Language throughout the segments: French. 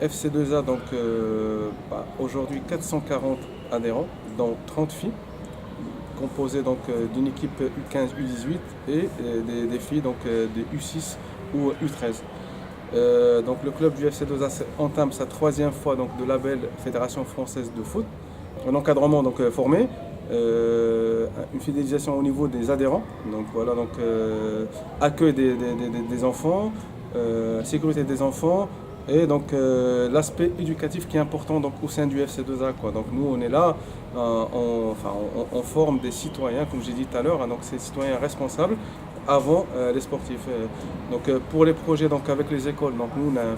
FC2A, donc aujourd'hui 440 adhérents, dont 30 filles, composées donc d'une équipe U15, U18 et des filles donc des U6 ou U13. Donc le club du FC2A entame sa troisième fois donc, de label Fédération française de foot. Un encadrement donc, formé, une fidélisation au niveau des adhérents, donc voilà, donc accueil des enfants, sécurité des enfants et donc l'aspect éducatif qui est important donc, au sein du FC2A, quoi. Donc nous on est là, on forme des citoyens, comme j'ai dit tout à l'heure, hein, donc ces citoyens responsables avant les sportifs. Donc pour les projets donc, avec les écoles, donc nous on a un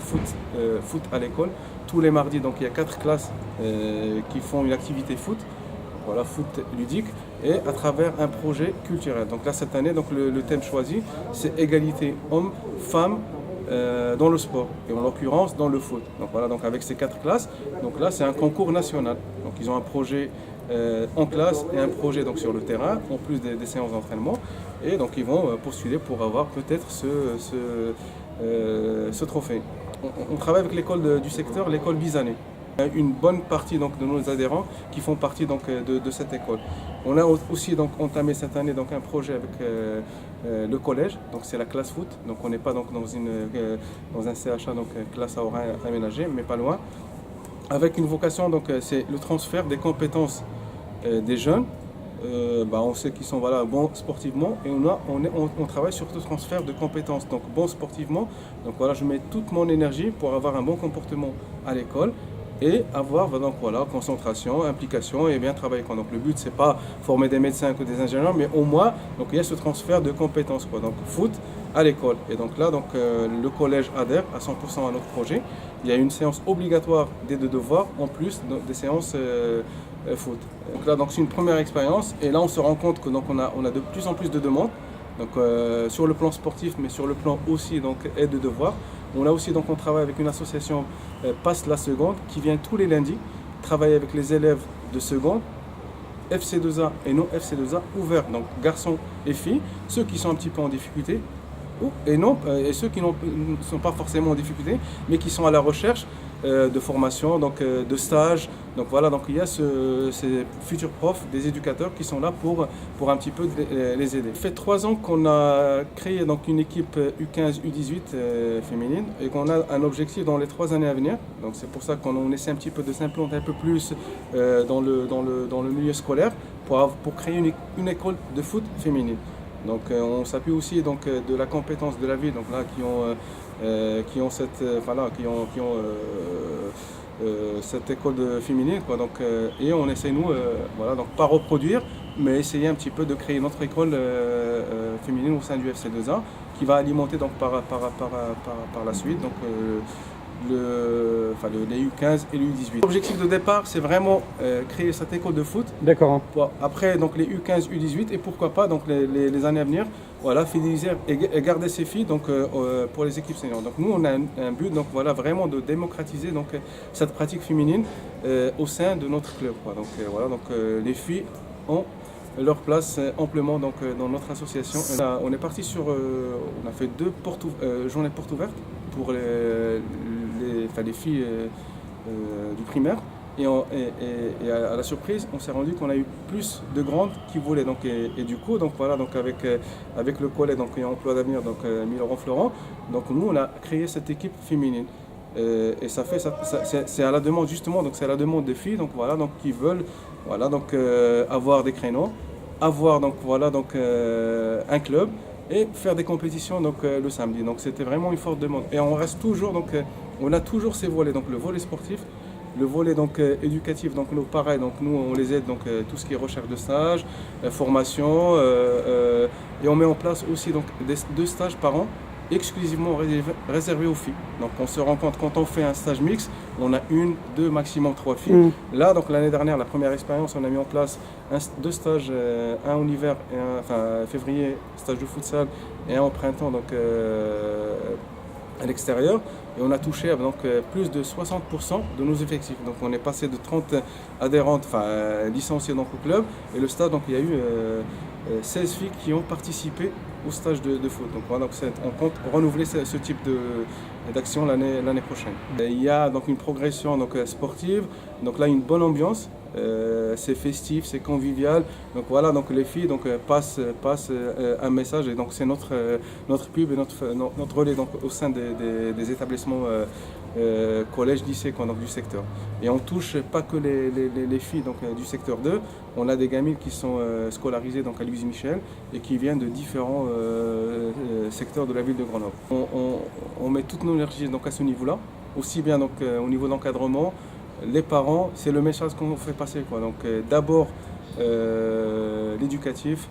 foot à l'école. Tous les mardis, donc il y a 4 classes qui font une activité foot, voilà, foot ludique, et à travers un projet culturel. Donc là cette année, donc, le thème choisi, c'est égalité hommes-femmes dans le sport, et en l'occurrence dans le foot. Donc voilà, donc avec ces 4 classes, donc là c'est un concours national. Donc ils ont un projet en classe et un projet donc, sur le terrain, en plus des séances d'entraînement. Et donc ils vont postuler pour avoir peut-être ce trophée. On travaille avec l'école du secteur, l'école Bizané. Il y a une bonne partie donc, de nos adhérents qui font partie donc, de cette école. On a aussi donc, entamé cette année donc, un projet avec le collège, donc c'est la classe foot. Donc on n'est pas donc, dans un CHA, donc classe à horaire aménagé, mais pas loin. Avec une vocation, donc c'est le transfert des compétences des jeunes. On sait qu'ils sont voilà, bons sportivement et on travaille sur ce transfert de compétences. Donc bons sportivement, donc voilà, je mets toute mon énergie pour avoir un bon comportement à l'école et avoir donc, voilà, concentration, implication et bien travailler. Donc le but c'est pas former des médecins ou des ingénieurs, mais au moins donc, il y a ce transfert de compétences. Quoi. Donc foot à l'école. Et donc là, donc, le collège adhère à 100% à notre projet. Il y a une séance obligatoire des deux devoirs en plus des séances foot. Donc là, donc, c'est une première expérience et là on se rend compte que donc, on a de plus en plus de demandes. Donc, sur le plan sportif, mais sur le plan aussi donc, aide de devoir. On a aussi donc on travaille avec une association Passe la Seconde qui vient tous les lundis travailler avec les élèves de seconde, FC2A et non FC2A ouvert, donc garçons et filles, ceux qui sont un petit peu en difficulté et ceux qui ne sont pas forcément en difficulté, mais qui sont à la recherche de formation, donc de stage. Donc voilà, donc il y a ces futurs profs, des éducateurs qui sont là pour un petit peu les aider. Ça fait 3 ans qu'on a créé donc une équipe U15, U18 féminine et qu'on a un objectif dans les 3 années à venir. Donc c'est pour ça qu'on essaie un petit peu de s'implanter un peu plus dans le milieu scolaire pour créer une école de foot féminine. Donc on s'appuie aussi donc, de la compétence de la ville, donc là cette école féminine, quoi. Donc, et on essaie nous, voilà, donc pas reproduire, mais essayer un petit peu de créer notre école féminine au sein du FC2A qui va alimenter donc par la suite. Donc, les U15 et les U18. L'objectif de départ, c'est vraiment créer cette école de foot. D'accord. Après, donc les U15, U18 et pourquoi pas donc les années à venir, voilà, fidéliser et garder ces filles donc pour les équipes seniors. Donc nous, on a un but donc voilà vraiment de démocratiser donc cette pratique féminine au sein de notre club. Quoi. Donc voilà, donc les filles ont leur place amplement donc, dans notre association. On est parti sur, on a fait 2 journées portes ouvertes pour les filles du primaire. Et à la surprise, on s'est rendu qu'on a eu plus de grandes qui voulaient. Donc, et du coup, donc, voilà, donc avec le collège donc, et Emploi d'avenir, donc Laurent Florent, donc nous on a créé cette équipe féminine. Et c'est à la demande justement, donc c'est à la demande des filles, donc voilà, donc qui veulent, voilà, donc avoir des créneaux, avoir donc voilà donc un club et faire des compétitions donc le samedi. Donc c'était vraiment une forte demande. Et on reste toujours donc on a toujours ces volets, donc le volet sportif, le volet donc éducatif, donc nous pareil, donc nous on les aide donc tout ce qui est recherche de stage, formation et on met en place aussi donc 2 stages par an exclusivement réservés aux filles. Donc on se rend compte quand on fait un stage mixte, on a 1, 2, maximum 3 filles. Là donc l'année dernière, la première expérience, on a mis en place 2 stages, un en hiver et février, stage de futsal et un au printemps donc à l'extérieur. Et on a touché donc, plus de 60% de nos effectifs. Donc on est passé de 30 adhérentes, licenciées donc, au club. Et le stade, donc, il y a eu 16 filles qui ont participé au stage de foot. Donc voilà, donc on compte renouveler ce type d'action l'année prochaine. Et il y a donc une progression donc, sportive, donc là une bonne ambiance. C'est festif, c'est convivial. Donc voilà, donc les filles donc, passent un message et donc c'est notre pub et notre relais donc, au sein des établissements collège, lycée quoi, donc, du secteur. Et on touche pas que les filles donc, du secteur 2, on a des gamines qui sont scolarisées donc, à Louise Michel et qui viennent de différents secteurs de la ville de Grenoble. On met toute nos énergies donc, à ce niveau-là, aussi bien donc, au niveau d'encadrement. Les parents, c'est le message qu'on fait passer. Quoi. Donc d'abord l'éducatif.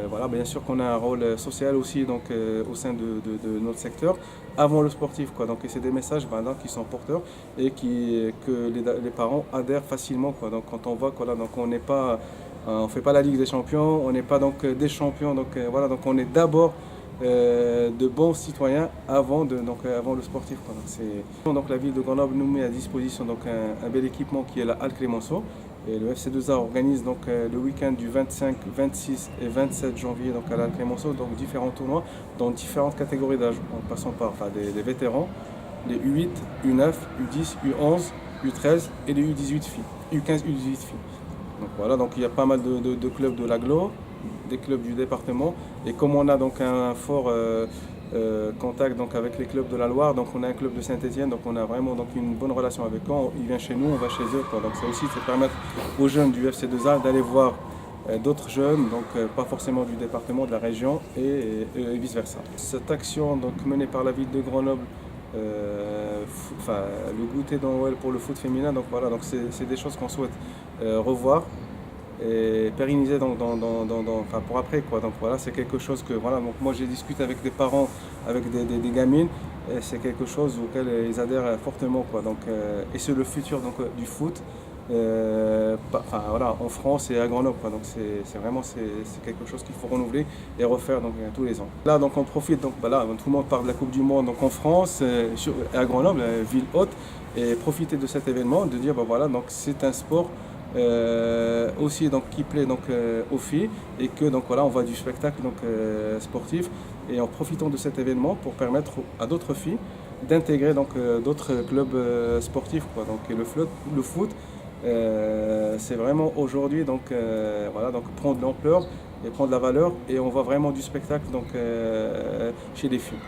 Voilà, bien sûr qu'on a un rôle social aussi donc, au sein de notre secteur, avant le sportif. Quoi. Donc c'est des messages qui sont porteurs et que les parents adhèrent facilement. Quoi. Donc quand on voit quoi, là, donc on n'est pas, on fait pas la Ligue des Champions, on n'est pas donc des champions. Donc voilà, donc on est d'abord de bons citoyens avant le sportif. Quoi. Donc la ville de Grenoble nous met à disposition donc, un bel équipement qui est la Halle Clémenceau. Et le FC2A organise donc, le week-end du 25, 26 et 27 janvier donc, à la Halle Clémenceau donc, différents tournois dans différentes catégories d'âge, en passant par des vétérans, les U8, U9, U10, U11, U13 et les U18 filles, U15, U18 filles. Donc voilà, donc il y a pas mal de clubs de l'agglo, des clubs du département. Et comme on a donc un fort contact donc, avec les clubs de la Loire, donc on a un club de Saint-Étienne, donc on a vraiment donc, une bonne relation avec eux. Ils viennent chez nous, on va chez eux. Quoi. Donc ça aussi, c'est permettre aux jeunes du FC2A d'aller voir d'autres jeunes, donc pas forcément du département, de la région et vice-versa. Cette action donc, menée par la ville de Grenoble, le goûter dans Noël pour le foot féminin, donc voilà, donc c'est des choses qu'on souhaite revoir et pérenniser pour après quoi. Donc voilà, c'est quelque chose que voilà, donc moi j'ai discuté avec des parents, avec des gamines, et c'est quelque chose auquel ils adhèrent fortement quoi. Donc et c'est le futur donc du foot. Voilà, en France et à Grenoble quoi. Donc c'est vraiment c'est quelque chose qu'il faut renouveler et refaire donc tous les ans. Là donc on profite donc voilà, tout le monde parle de la Coupe du Monde donc en France à Grenoble, ville haute, et profiter de cet événement, de dire voilà, donc c'est un sport aussi donc qui plaît donc aux filles, et que donc voilà, on voit du spectacle donc sportif, et en profitant de cet événement pour permettre à d'autres filles d'intégrer donc d'autres clubs sportifs quoi. Donc et le foot c'est vraiment aujourd'hui donc voilà, donc prend de l'ampleur et prend de la valeur, et on voit vraiment du spectacle donc chez les filles.